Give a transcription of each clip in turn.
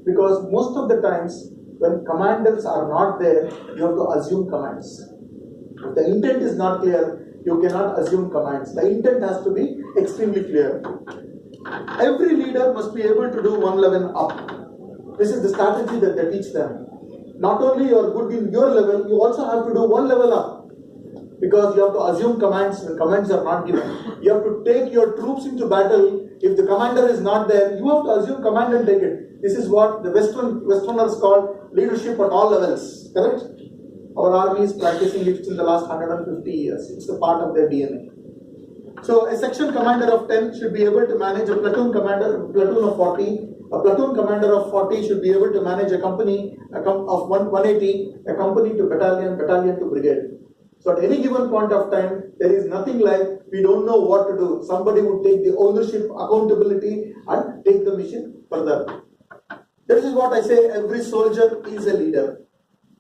Because most of the times, when commanders are not there, you have to assume commands. If the intent is not clear, you cannot assume commands. The intent has to be extremely clear. Every leader must be able to do one level up. This is the strategy that they teach them. Not only you are good in your level, you also have to do one level up. Because you have to assume commands when commands are not given. You have to take your troops into battle. If the commander is not there, you have to assume command and take it. This is what the Westerners call leadership at all levels. Correct? Our army is practicing it in the last 150 years. It's a part of their DNA. So a section commander of 10 should be able to manage a platoon of 40. A platoon commander of 40 should be able to manage a company of 180, a company to battalion, battalion to brigade. So at any given point of time, there is nothing like we don't know what to do. Somebody would take the ownership, accountability, and take the mission further. This is what I say, every soldier is a leader.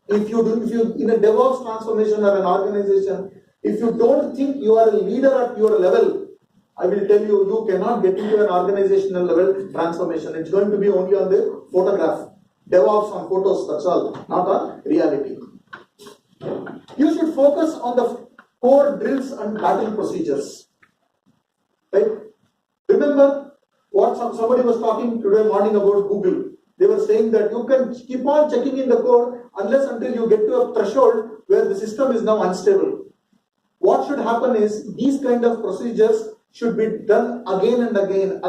If you in a DevOps transformation or an organization, if you don't think you are a leader at your level, I will tell you, you cannot get into an organizational level transformation. It's going to be only on the photograph. DevOps on photos, that's all, not on reality. You should focus on the core drills and battle procedures. Right? Remember what somebody was talking today morning about Google. They were saying that you can keep on checking in the code until you get to a threshold where the system is now unstable. What should happen is these kind of procedures should be done again and again,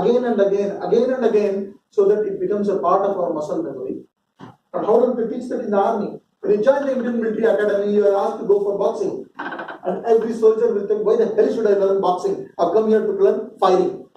so that it becomes a part of our muscle memory. And how do we teach that in the army? When you join the Indian Military Academy, you are asked to go for boxing. And every soldier will think, why the hell should I learn boxing? I've come here to learn fighting.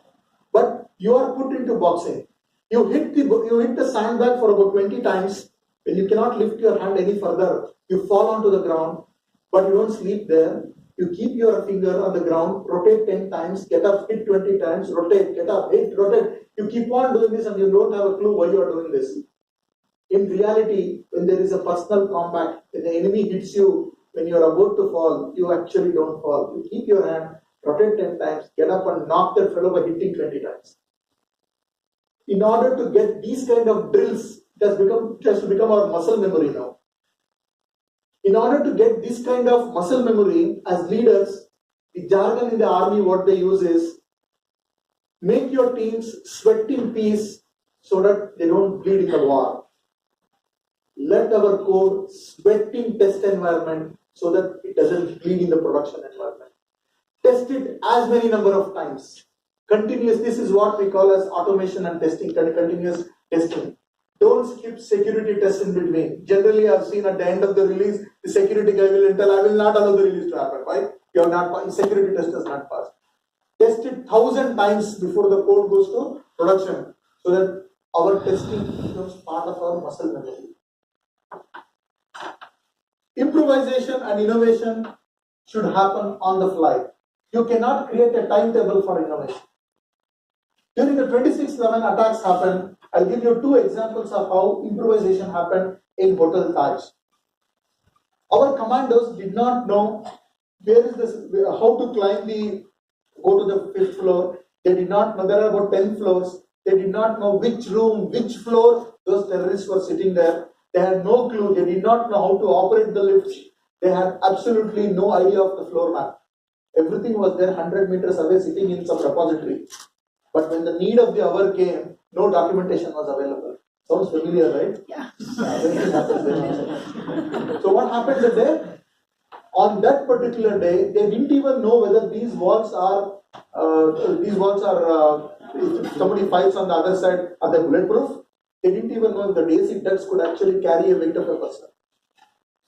But you are put into boxing. You hit the sandbag for about 20 times. When you cannot lift your hand any further, you fall onto the ground, but you don't sleep there. You keep your finger on the ground, rotate 10 times, get up, hit 20 times, rotate, get up, hit, rotate. You keep on doing this and you don't have a clue why you are doing this. In reality, when there is a personal combat, when the enemy hits you, when you are about to fall, you actually don't fall. You keep your hand, rotate 10 times, get up and knock that fellow by hitting 20 times. In order to get these kind of drills, it has to become our muscle memory now. In order to get this kind of muscle memory, as leaders, the jargon in the army, what they use is, make your teams sweat in peace so that they don't bleed in the war. Let our code sweat in test environment so that it doesn't bleed in the production environment. Test it as many number of times. Continuous, this is what we call as automation and testing, continuous testing. Don't skip security tests in between. Generally, I've seen at the end of the release, the security guy will tell, I will not allow the release to happen. Why? You have not, security test has not passed. Test it 1,000 times before the code goes to production, so that our testing becomes part of our muscle memory. Improvisation and innovation should happen on the fly. You cannot create a timetable for innovation. During the 26/11 attacks happened, I'll give you 2 examples of how improvisation happened in Hotel Taj. Our commandos did not know how to go to the 5th floor. They did not know, there are about 10 floors. They did not know which room, which floor those terrorists were sitting there. They had no clue. They did not know how to operate the lifts. They had absolutely no idea of the floor map. Everything was there 100 meters away, sitting in some repository. But when the need of the hour came, no documentation was available. Sounds familiar, right? Yeah. So what happened that day? On that particular day, they didn't even know whether these walls are, if somebody fights on the other side, are they bulletproof? They didn't even know if the basic ducts could actually carry a weight of a person.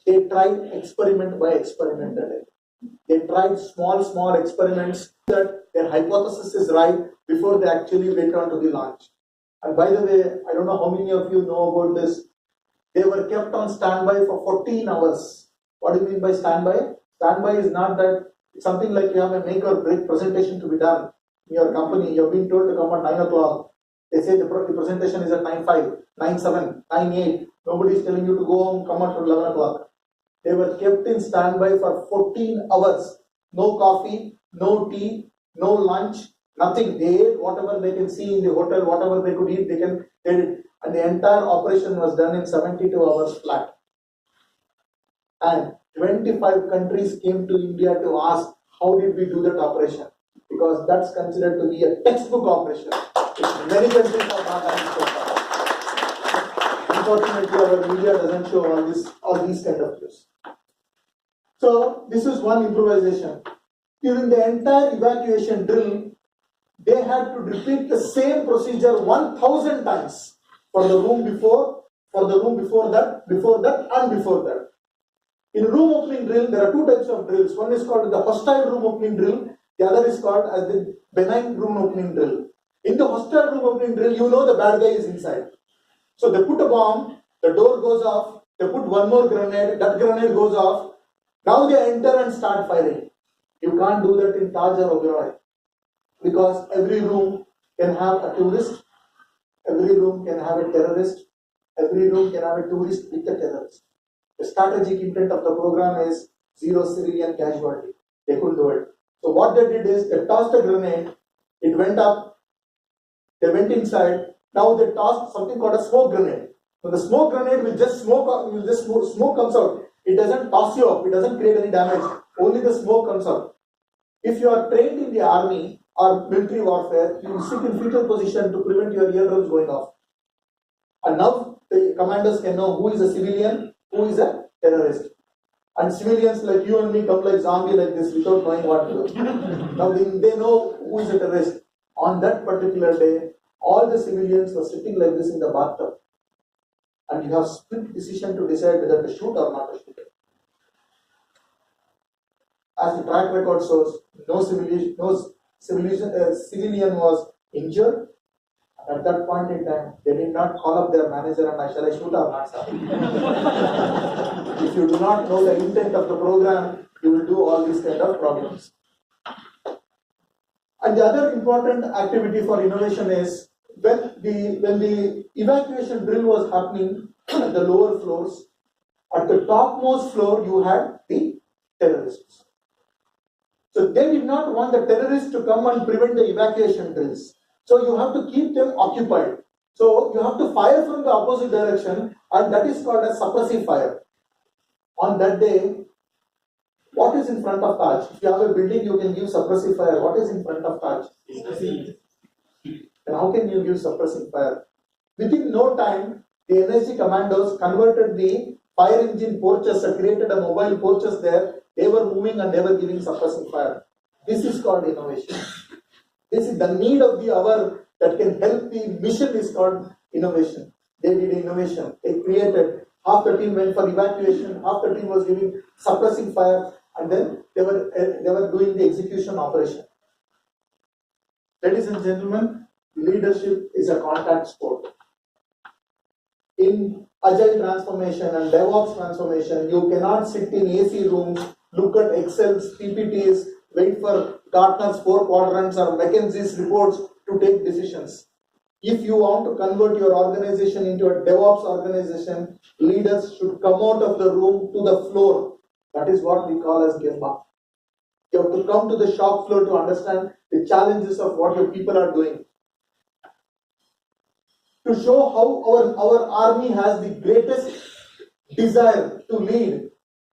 They tried experiment by experiment that day. They tried small experiments that their hypothesis is right before they actually went on to the launch. And by the way, I don't know how many of you know about this. They were kept on standby for 14 hours. What do you mean by standby? Standby is not that it's something like you have a make or break presentation to be done in your company. You've been told to come at 9 o'clock. They say the presentation is at 9:05, 9:07, 9:08. Nobody is telling you to go home, come at 11 o'clock. They were kept in standby for 14 hours. No coffee, no tea, no lunch, nothing. They ate whatever they can see in the hotel, whatever they could eat, they did. and the entire operation was done in 72 hours flat. And 25 countries came to India to ask, how did we do that operation? Because that's considered to be a textbook operation. Many countries have not done it so far. Unfortunately, our media doesn't show all these kind of news. So this is one improvisation. During the entire evacuation drill, they had to repeat the same procedure 1,000 times for the room before, that, and before that. In room opening drill, there are two types of drills. One is called the hostile room opening drill. The other is called as the benign room opening drill. In the hostile room opening drill, you know the bad guy is inside. So they put a bomb, the door goes off, they put one more grenade, that grenade goes off. Now they enter and start firing. You can't do that in Taj or Oberoi. Because every room can have a tourist, every room can have a terrorist, every room can have a tourist with a terrorist. The strategic intent of the program is zero civilian casualty. They couldn't do it. So what they did is they tossed a grenade, it went up, they went inside, now they tossed something called a smoke grenade. So the smoke grenade will just smoke comes out. It doesn't toss you up, it doesn't create any damage, only the smoke comes out. If you are trained in the army or military warfare, you will sit in fetal position to prevent your eardrums going off. And now the commanders can know who is a civilian, who is a terrorist. And civilians like you and me come like zombie like this without knowing what to do. Now they know who is a terrorist. On that particular day, all the civilians were sitting like this in the bathtub. And you have split decision to decide whether to shoot or not to shoot. As the track record shows, no civilian was injured. At that point in time, they did not call up their manager and shall I shoot or not, sir? If you do not know the intent of the program, you will do all these kind of problems. And the other important activity for innovation is when the evacuation drill was happening at the lower floors, at the topmost floor you had the terrorists. So they did not want the terrorists to come and prevent the evacuation drills. So you have to keep them occupied. So you have to fire from the opposite direction, and that is called a suppressive fire. On that day, what is in front of Taj? If you have a building, you can give suppressive fire. What is in front of Taj? And how can you give suppressive fire? Within no time, the NSG commandos converted the fire engine porches and created a mobile porches there. They were moving and they were giving suppressive fire. This is called innovation. This is the need of the hour that can help the mission is called innovation. They did innovation. They created, half the team went for evacuation, half the team was giving suppressing fire, and then they were doing the execution operation. Ladies and gentlemen, leadership is a contact sport. In agile transformation and DevOps transformation, you cannot sit in AC rooms, look at Excel's, PPTs, wait for Gartner's 4 quadrants or McKinsey's reports to take decisions. If you want to convert your organization into a DevOps organization, leaders should come out of the room to the floor. That is what we call as Gemba. You have to come to the shop floor to understand the challenges of what your people are doing. To show how our army has the greatest desire to lead,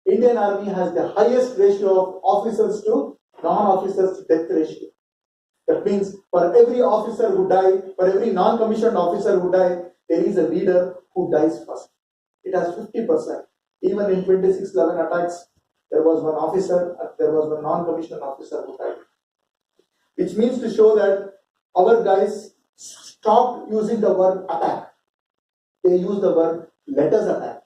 Indian Army has the highest ratio of officers to non-officers death ratio. That means for every officer who dies, for every non-commissioned officer who dies, there is a leader who dies first. It has 50%. Even in 2611 attacks, there was one officer and there was one non-commissioned officer who died. Which means to show that our guys stopped using the word attack. They use the word let us attack.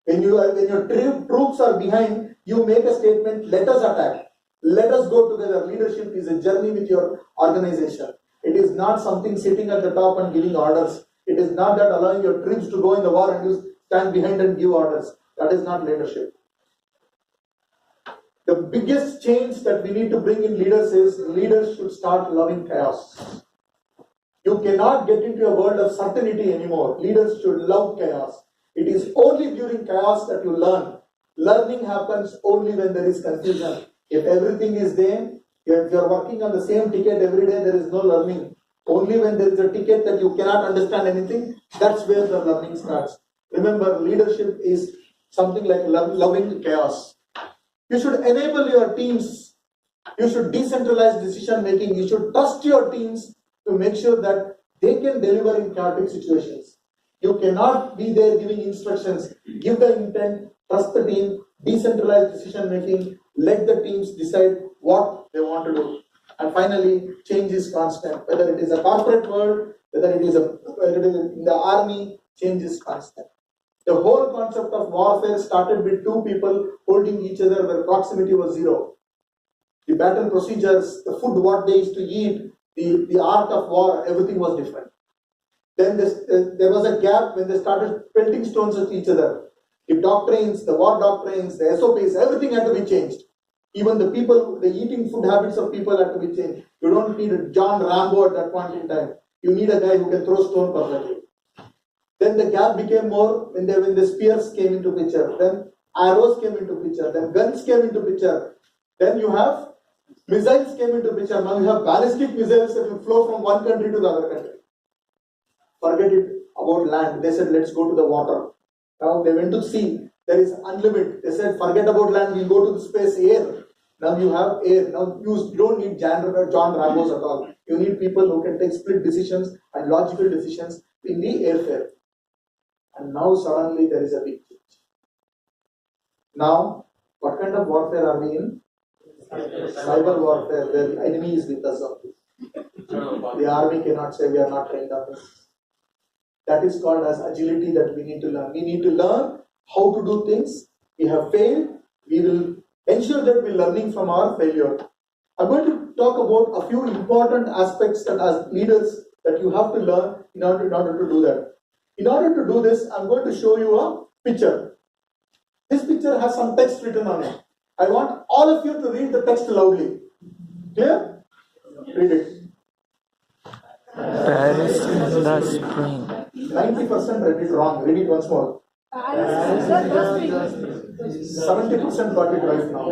When your troops are behind, you make a statement, let us attack. Let us go together. Leadership is a journey with your organization. It is not something sitting at the top and giving orders. It is not that allowing your troops to go in the war and you stand behind and give orders. That is not leadership. The biggest change that we need to bring in leaders is leaders should start loving chaos. You cannot get into a world of certainty anymore. Leaders should love chaos. It is only during chaos that you learn. Learning happens only when there is confusion. If everything is there, if you are working on the same ticket every day, there is no learning. Only when there is a ticket that you cannot understand anything, that's where the learning starts. Remember, leadership is something like loving chaos. You should enable your teams. You should decentralize decision making. You should trust your teams to make sure that they can deliver in chaotic situations. You cannot be there giving instructions. Give the intent, trust the team, decentralize decision making, let the teams decide what they want to do. And finally, change is constant. Whether it is a corporate world, whether it is in the army, change is constant. The whole concept of warfare started with two people holding each other where proximity was zero. The battle procedures, the food, what they used to eat, the art of war, everything was different. Then there was a gap when they started pelting stones at each other. The doctrines, the war doctrines, the SOPs, everything had to be changed. Even the people, the eating food habits of people had to be changed. You don't need a John Rambo at that point in time. You need a guy who can throw stone perfectly. Then the gap became more when the spears came into picture. Then arrows came into picture. Then guns came into picture. Then you have missiles came into picture. Now you have ballistic missiles that will flow from one country to the other country. Forget it about land. They said, let's go to the water. Now they went to sea. There is unlimited. They said, forget about land. We'll go to the space air. Now you have air. Now you don't need John Rambos at all. You need people who can take split decisions and logical decisions in the airfare. And now suddenly there is a big change. Now, what kind of warfare are we in? Cyber warfare, where the enemy is with us. The army cannot say we are not trained on this. That is called as agility that we need to learn. We need to learn how to do things. We have failed. We will ensure that we're learning from our failure. I'm going to talk about a few important aspects that as leaders that you have to learn in order to do that. In order to do this, I'm going to show you a picture. This picture has some text written on it. I want all of you to read the text loudly. Clear? Read it. Paris in the spring. 90% read it wrong. Read it once more. 70% got it right now.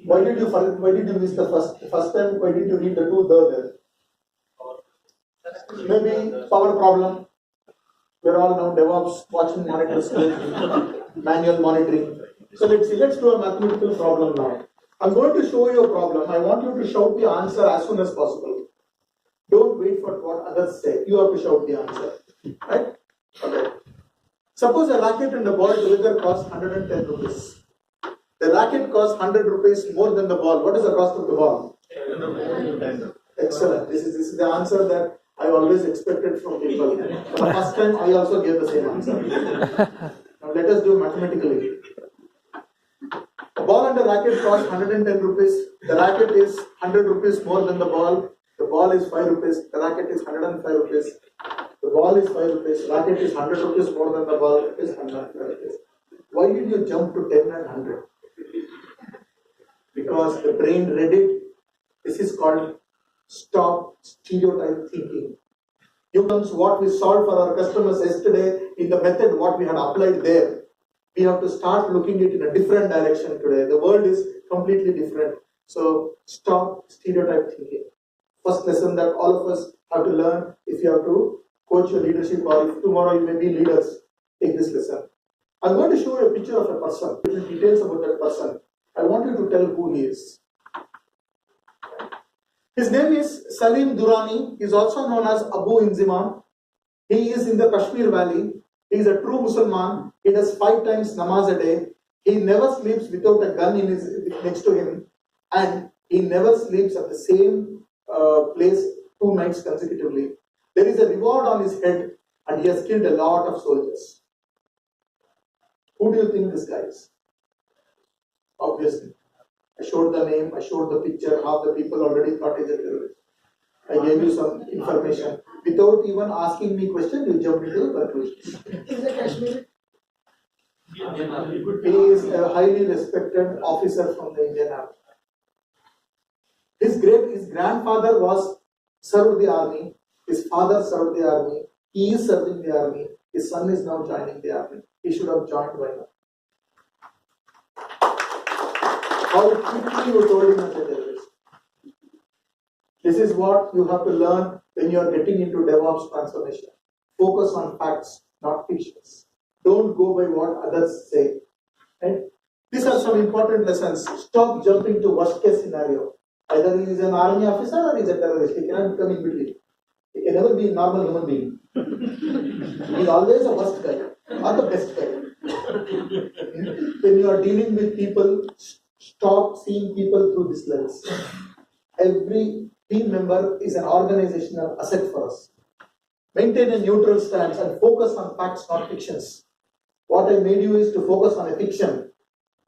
Why did you miss the first time? Why did you read the two there? Maybe power problem. We're all now DevOps, watching monitors, manual monitoring. So let's see. Let's do a mathematical problem now. I'm going to show you a problem. I want you to shout the answer as soon as possible. Don't wait for what others say. You have to shout the answer. Right? Okay. Suppose a racket and a ball together cost 110 rupees. The racket costs 100 rupees more than the ball. What is the cost of the ball? 10. Excellent. This is the answer that I always expected from people. The first time I also gave the same answer. Now let us do mathematically. A ball and a racket cost 110 rupees. The racket is 100 rupees more than the ball. The ball is 5 rupees. The racket is 105 rupees. The ball is 5 rupees. Racket is 100 rupees more than the ball. It is 105 rupees. Why did you jump to 10 and 100? Because the brain read it. This is called stop stereotype thinking. You comes what we solved for our customers yesterday in the method what we had applied there. We have to start looking it in a different direction today. The world is completely different. So stop stereotype thinking. First lesson that all of us have to learn if you have to coach your leadership or if tomorrow you may be leaders, take this lesson. I'm going to show you a picture of a person, little details about that person. I want you to tell who he is. His name is Salim Durrani. He is also known as Abu Inzimam. He is in the Kashmir Valley. He is a true Muslim. He does 5 times namaz a day. He never sleeps without a gun next to him. And he never sleeps at the same place 2 nights consecutively. There is a reward on his head and he has killed a lot of soldiers. Who do you think this guy is? Obviously. I showed the name, I showed the picture, half the people already thought he's a terrorist. I gave you some information. Without even asking me question, you jumped into the conclusion. Is a Kashmiri? He is a highly respected officer from the Indian Army. His grandfather served the army. His father served the army. He is serving the army. His son is now joining the army. He should have joined by now. How quickly you told him as a terrorist. This is what you have to learn when you are getting into DevOps transformation. Focus on facts, not fictions. Don't go by what others say. Right? These are some important lessons. Stop jumping to worst case scenario. Either he is an army officer or he is a terrorist. He cannot become in between. He can never be a normal human being. He is always a worst guy or the best guy. When you are dealing with people, stop seeing people through this lens. Every team member is an organizational asset for us. Maintain a neutral stance and focus on facts, not fictions. What I made you is to focus on a fiction.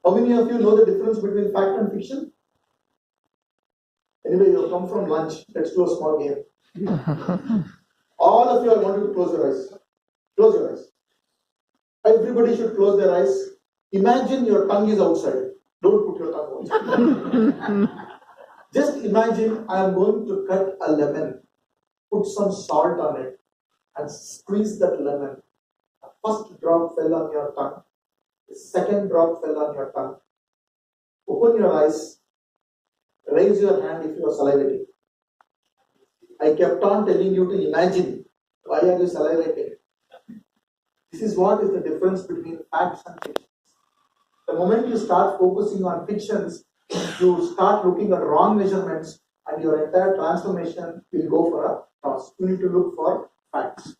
How many of you know the difference between fact and fiction? Anyway, you have come from lunch. Let's do a small game. All of you, I want you to close your eyes. Close your eyes. Everybody should close their eyes. Imagine your tongue is outside. Don't put your tongue outside. Just imagine I am going to cut a lemon, put some salt on it, and squeeze that lemon. The first drop fell on your tongue. The second drop fell on your tongue. Open your eyes. Raise your hand if you are salivating. I kept on telling you to imagine. Why are you salivating? This is what is the difference between facts and fictions. The moment you start focusing on fictions, you start looking at wrong measurements and your entire transformation will go for a toss. You need to look for facts.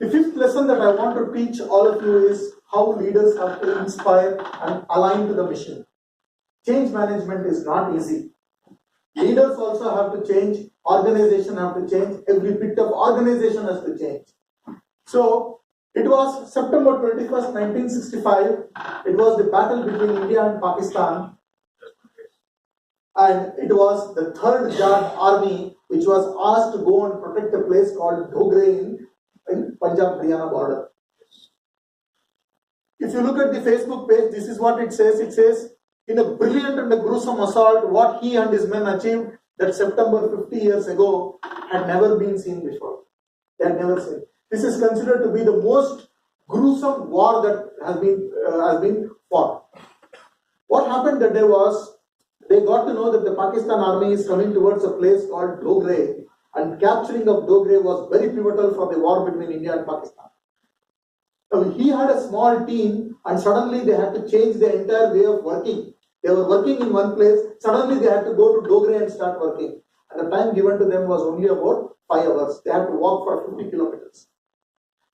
The fifth lesson that I want to teach all of you is how leaders have to inspire and align to the mission. Change management is not easy. Leaders also have to change, organization have to change, every bit of organization has to change. So, it was September 21st, 1965. It was the battle between India and Pakistan. And it was the 3rd Guard Army which was asked to go and protect a place called Dogra in Punjab-Haryana border. If you look at the Facebook page, this is what it says. It says, in a brilliant and a gruesome assault, what he and his men achieved that September 50 years ago had never been seen before. They had never seen. This is considered to be the most gruesome war that has been fought. What happened that day was, they got to know that the Pakistan army is coming towards a place called Dogra, and capturing of Dogra was very pivotal for the war between India and Pakistan. Now, he had a small team and suddenly they had to change their entire way of working. They were working in one place, suddenly they had to go to Dogra and start working. And the time given to them was only about 5 hours. They had to walk for 50 kilometers.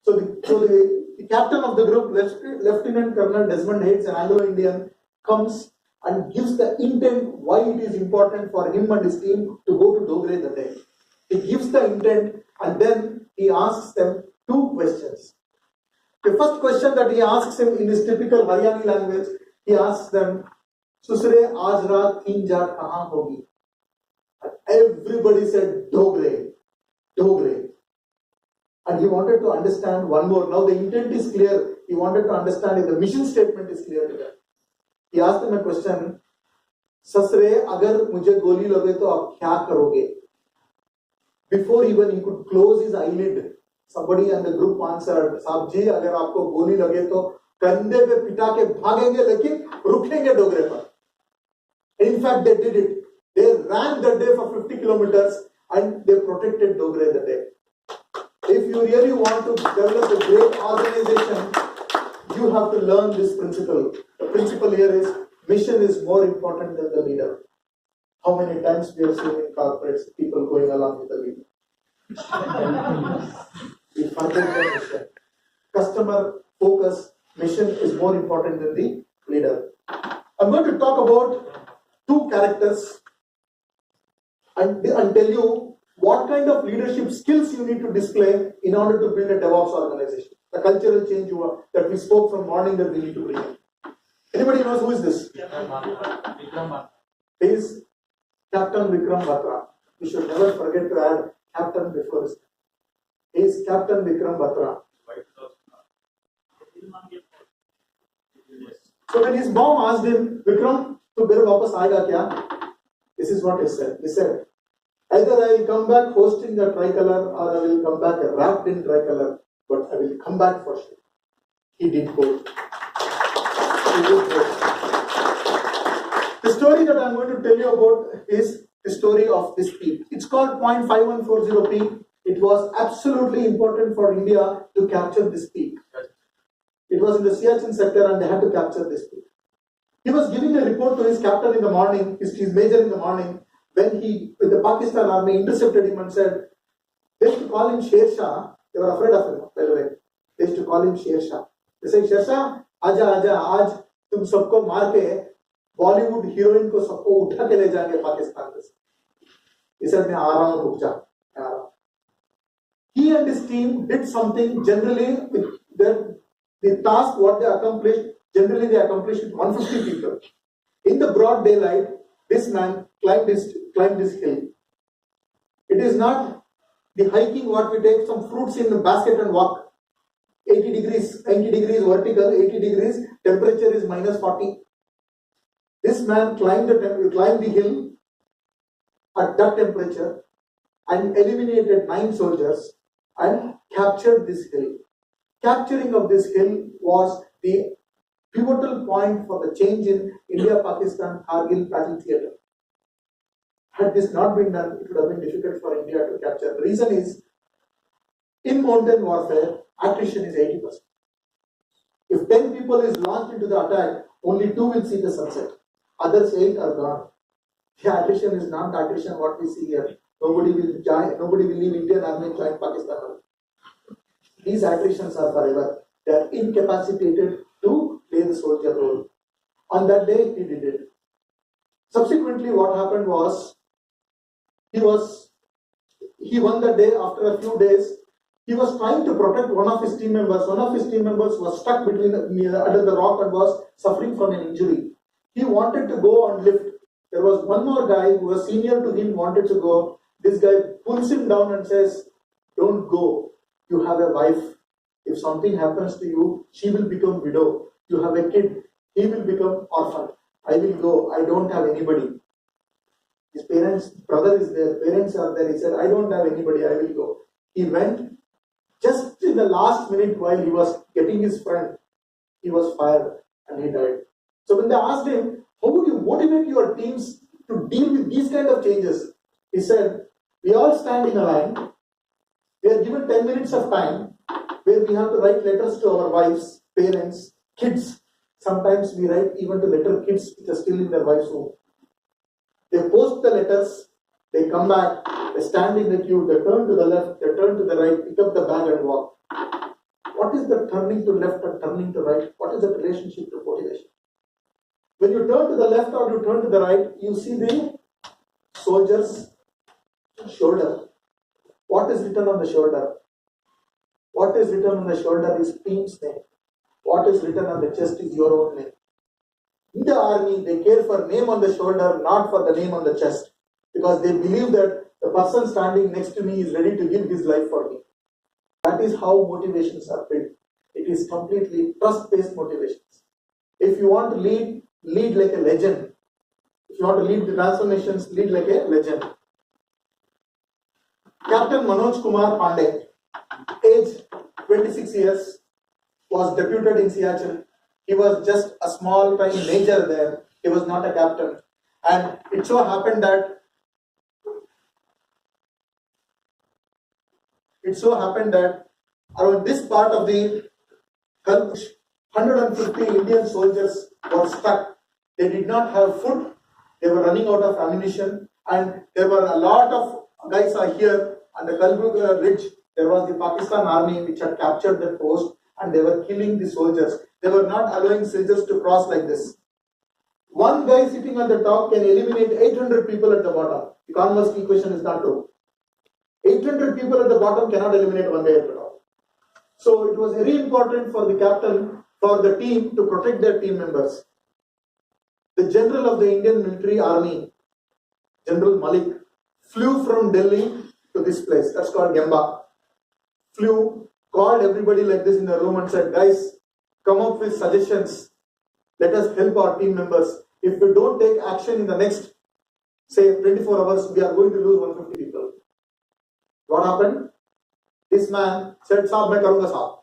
So the captain of the group, Lieutenant Colonel Desmond Hayes, an Anglo-Indian, comes and gives the intent why it is important for him and his team to go to Dogra that day. He gives the intent and then he asks them 2 questions. The first question that he asks him in his typical Haryani language, he asks them, Susre, aaj raat 3 jaar kahan hogi? And everybody said, Dogra, Dogra. And he wanted to understand one more. Now the intent is clear. He wanted to understand if the mission statement is clear to them. He asked them a question, Sasre, agar mujhe goli lage to aap kya karoge? Before even he could close his eyelid, somebody in the group answered, Saab ji, agar aapko goli lage to kandhe pe pita ke bhagenge lekin rukhenge Dogra par. In fact, they did it. They ran that day for 50 kilometers and they protected Dogra that day. If you really want to develop a great organization, you have to learn this principle. The principle here is, mission is more important than the leader. How many times we have seen in corporates, people going along with the leader? We forget the mission. Customer focus, mission is more important than the leader. I'm going to talk about 2 characters and tell you what kind of leadership skills you need to display in order to build a DevOps organization. The cultural change that we spoke from morning that we need to bring in. Anybody knows who is this? He is Captain Vikram Batra. We should never forget to add Captain before his name. He is Captain Vikram Batra. So when his mom asked him, Vikram, tu ghar wapas aayega kya? This is what he said. He said, either I will come back hosting the tricolor or I will come back wrapped in tricolor, but I will come back for sure. He did both. The story that I am going to tell you about is the story of this peak. It's called 0.5140 peak. It was absolutely important for India to capture this peak. It was in the Siachen sector and they had to capture this peak. He was giving a report to his captain in the morning, his major in the morning, when the Pakistan army intercepted him and said, they used to call him Sher Shah. They were afraid of him, by the way. They used to call him Sher Shah. They say, Sher Shah, आजा आजा आज तुम सबको मार के Bollywood heroine को सबको उठा के ले जाएंगे पाकिस्तान से. He said, मैं आ रहा हूँ, रुक जा. He and his team did something generally with the task what they accomplished. Generally, they accomplished with 150 people. In the broad daylight, this man climbed this hill. It is not the hiking what we take some fruits in the basket and walk. 80 degrees vertical, 80 degrees, temperature is minus 40. This man climbed the hill at that temperature and eliminated 9 soldiers and captured this hill. Capturing of this hill was the pivotal point for the change in India-Pakistan Kargil battle theatre. Had this not been done, it would have been difficult for India to capture. The reason is, in mountain warfare, attrition is 80%. If 10 people is launched into the attack, only 2 will see the sunset. Others 8 are gone. The attrition is not the attrition what we see here. Nobody will leave Indian army and join Pakistan army. These attritions are forever. They are incapacitated to play the soldier role. On that day, he did it. Subsequently, what happened was, he won the day. After a few days, he was trying to protect one of his team members. One of his team members was stuck under the rock and was suffering from an injury. He wanted to go on lift. There was one more guy who was senior to him, wanted to go. This guy pulls him down and says, don't go. You have a wife. If something happens to you, she will become widow. You have a kid. He will become orphan. I will go. I don't have anybody. His brother is there. Parents are there. He said, I don't have anybody. I will go. He went. Just in the last minute while he was getting his friend, he was fired and he died. So when they asked him, how would you motivate your teams to deal with these kind of changes? He said, we all stand in a line. We are given 10 minutes of time where we have to write letters to our wives, parents, kids. Sometimes we write even to letter kids which are still in their wife's home. They post the letters, they come back, they stand in the queue, they turn to the left, they turn to the right, pick up the bag and walk. What is the turning to left and turning to right? What is the relationship to motivation? When you turn to the left or you turn to the right, you see the soldier's shoulder. What is written on the shoulder? What is written on the shoulder is team's name. What is written on the chest is your own name. In the army, they care for name on the shoulder, not for the name on the chest. Because they believe that the person standing next to me is ready to give his life for me. That is how motivations are built. It is completely trust-based motivations. If you want to lead like a legend. If you want to lead the transformations, lead like a legend. Captain Manoj Kumar Pandey, age 26 years, was deputed in Siachen. He was just a small time major there. He was not a captain. And it so happened that around this part of the country, 150 Indian soldiers were stuck. They did not have food. They were running out of ammunition. And there were a lot of guys are here on the Kalbug ridge. There was the Pakistan army which had captured that post and they were killing the soldiers. They were not allowing soldiers to cross like this. One guy sitting at the top can eliminate 800 people at the bottom. The converse equation is not true. 800 people at the bottom cannot eliminate one guy at the top. So it was very important for the captain, for the team to protect their team members. The general of the Indian military army, General Malik, flew from Delhi to this place. That's called Gemba. Flew, called everybody like this in the room and said, guys, come up with suggestions. Let us help our team members. If we don't take action in the next, say, 24 hours, we are going to lose 150 people. What happened? This man said, Saab, main karunga saab.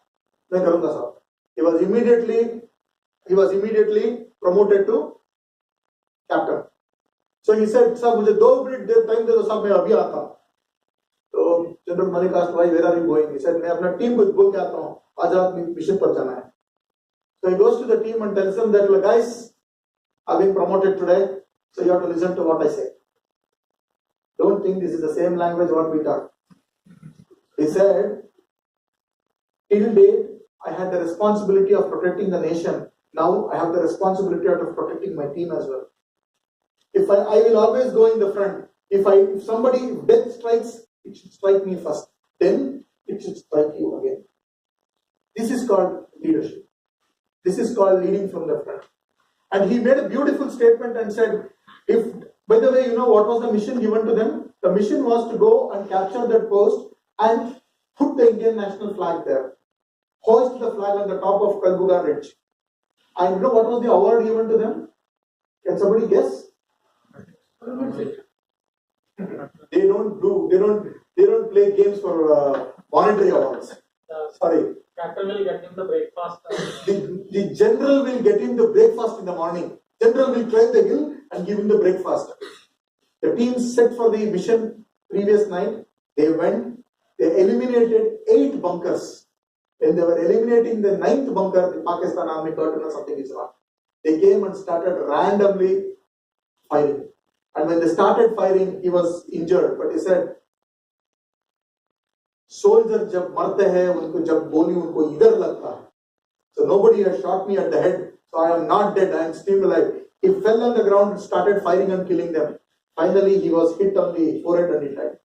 Main karunga saab. He was immediately promoted to captain. So he said, "Sir, मुझे 2 minute time दे दो, साहब मैं अभी आता हूँ." So General Malik asked, "Why? Where are you going?" He said, "मैं अपना team को बोल के आता हूँ, आज रात मिशन पर जाना है." So he goes to the team and tells them that, "Guys, I've been promoted today, so you have to listen to what I say. Don't think this is the same language what we talk." He said, "Till date, I had the responsibility of protecting the nation. Now I have the responsibility of protecting my team as well. If I will always go in the front. If death strikes, it should strike me first. Then it should strike you again." This is called leadership. This is called leading from the front. And he made a beautiful statement and said, by the way, you know what was the mission given to them? The mission was to go and capture that post and put the Indian national flag there. Hoist the flag on the top of Kalbuga Ridge. And you know what was the award given to them? Can somebody guess? They don't play games for monetary awards. Sorry. Captain will get him the breakfast. The general will get him the breakfast in the morning. General will climb the hill and give him the breakfast. The team set for the mission previous night. They went. They eliminated 8 bunkers. When they were eliminating the 9th bunker, the Pakistan army got something is wrong. They came and started randomly firing. And when they started firing, he was injured. But he said, "Soldier jab marte hai, unko jab goli unko idhar lagta hai. So nobody has shot me at the head. So I am not dead. I am still alive." He fell on the ground and started firing and killing them. Finally, he was hit on the forehead and he died.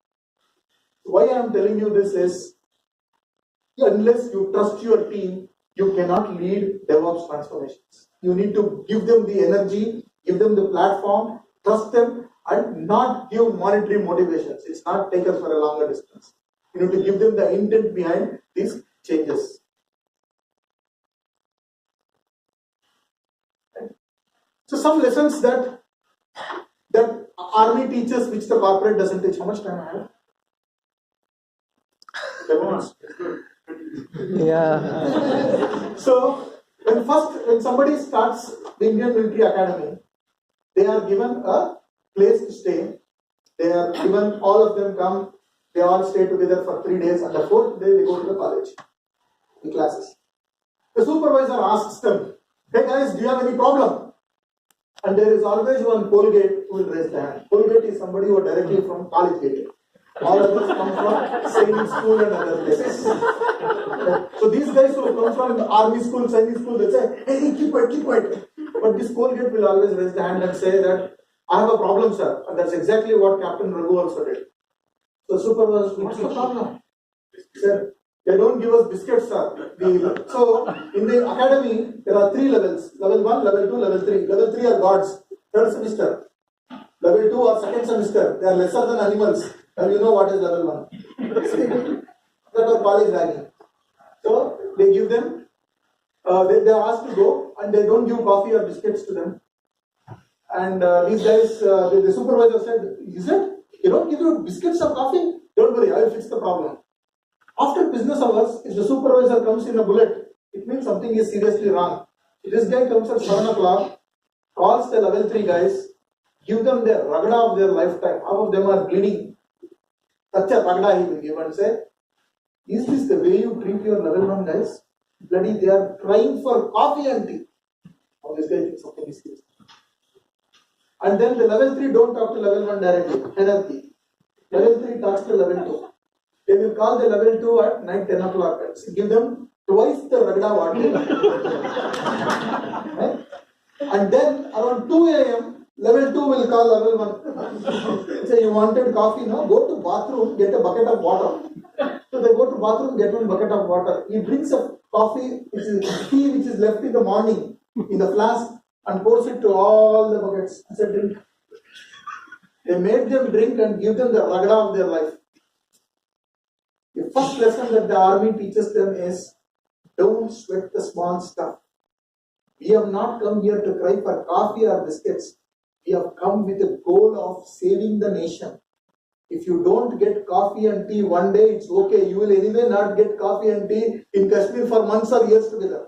Why I am telling you this is, unless you trust your team, you cannot lead DevOps transformations. You need to give them the energy, give them the platform, trust them, and not give monetary motivations. It's not take us for a longer distance. You need to give them the intent behind these changes. So some lessons that army teaches which the corporate doesn't teach. How much time I have? 7 minutes. Yeah. So when somebody starts the Indian Military Academy, they are given a place to stay. They are given, all of them come, they all stay together for 3 days, and the 4th day they go to the college, the classes. The supervisor asks them, "Hey guys, do you have any problem?" And there is always one Colgate who will raise the hand. Colgate is somebody who are directly from college gate. All others come from sailing school and other places. So these guys who come from the army school, sailing school, they say, "Hey, keep quiet. But this Colgate will always raise the hand and say that, "I have a problem, sir." And that's exactly what Captain Raghu also did. So supervisor, "What's the problem?" He said, "They don't give us biscuits, sir." So in the academy, there are 3 levels. Level 1, level 2, level 3. Level 3 are gods. 3rd semester. Level 2 or 2nd semester. They are lesser than animals. And you know what is level 1. That are college ragging. So they give them, they are asked to go, and they don't give coffee or biscuits to them. And these guys, the supervisor said, "You said you don't give you biscuits or coffee? Don't worry, I will fix the problem." After business hours, if the supervisor comes in a bullet, it means something is seriously wrong. If this guy comes at 7 o'clock, calls the level 3 guys, give them the ragda of their lifetime. Half of them are bleeding. Such a ragda he will give and say, "Is this the way you treat your level 1 guys? Bloody, they are crying for coffee and tea." Now this guy thinks something is serious. And then the level 3 don't talk to level 1 directly. Hierarchy. Level 3 talks to level 2. They will call the level 2 at night 10 o'clock and give them twice the ragda what they right? And then around 2 a.m., level 2 will call level 1. Say, "You wanted coffee, no? Go to bathroom, get a bucket of water." So they go to bathroom, get 1 bucket of water. He brings a coffee, tea which is left in the morning in the flask, and pours it to all the buckets. He said, "Drink." They made them drink and give them the ragda of their life. The first lesson that the army teaches them is, don't sweat the small stuff. We have not come here to cry for coffee or biscuits. We have come with the goal of saving the nation. If you don't get coffee and tea one day, it's okay. You will anyway not get coffee and tea in Kashmir for months or years together.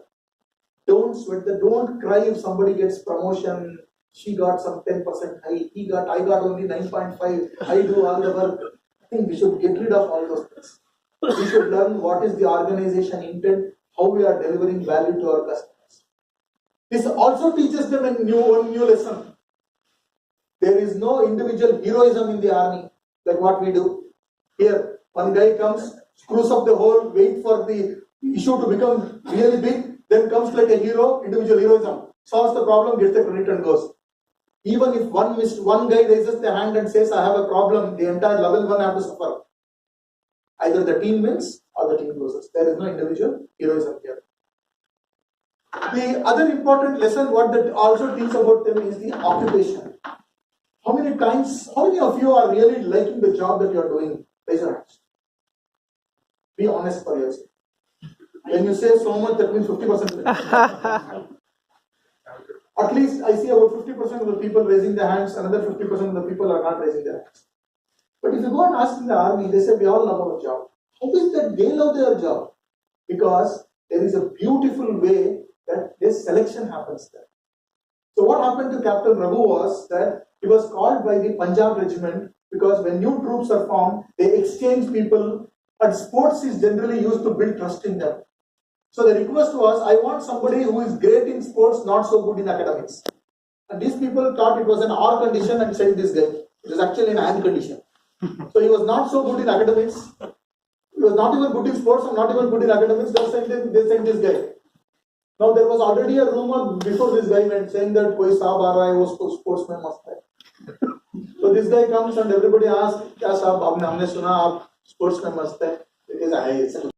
Don't sweat don't cry if somebody gets promotion, She got some 10% high. I got only 9.5. I do all the work. I think we should get rid of all those things. We should learn what is the organization intent, how we are delivering value to our customers. This also teaches them one new lesson. There is no individual heroism in the army like what we do. Here, one guy comes, screws up the hole, wait for the issue to become really big, then comes like a hero, individual heroism, solves the problem, gets the credit and goes. Even if one guy raises the hand and says, I have a problem, the entire level 1 have to suffer. Either the team wins or the team loses. There is no individual heroism here. The other important lesson, what that also teaches about them is the occupation. How many of you are really liking the job that you are doing? Raise your hands. Be honest for yourself. When you say so much, that means 50%. At least I see about 50% of the people raising their hands, another 50% of the people are not raising their hands. But if you go and ask in the army, they say we all love our job. How is that they love their job? Because there is a beautiful way that this selection happens there. So what happened to Captain Raghu was that he was called by the Punjab regiment because when new troops are formed, they exchange people, and sports is generally used to build trust in them. So the request was, I want somebody who is great in sports, not so good in academics. And these people thought it was an R condition and sent this guy. It was actually an AND condition. So he was not so good in academics. He was not even good in sports and not even good in academics. They sent this guy. Now there was already a rumor before this guy went saying that koi saab aa raha hai, wo sportsman must hai. So this guy comes and everybody asks, kya saab, humne suna aap sportsman must hai. It is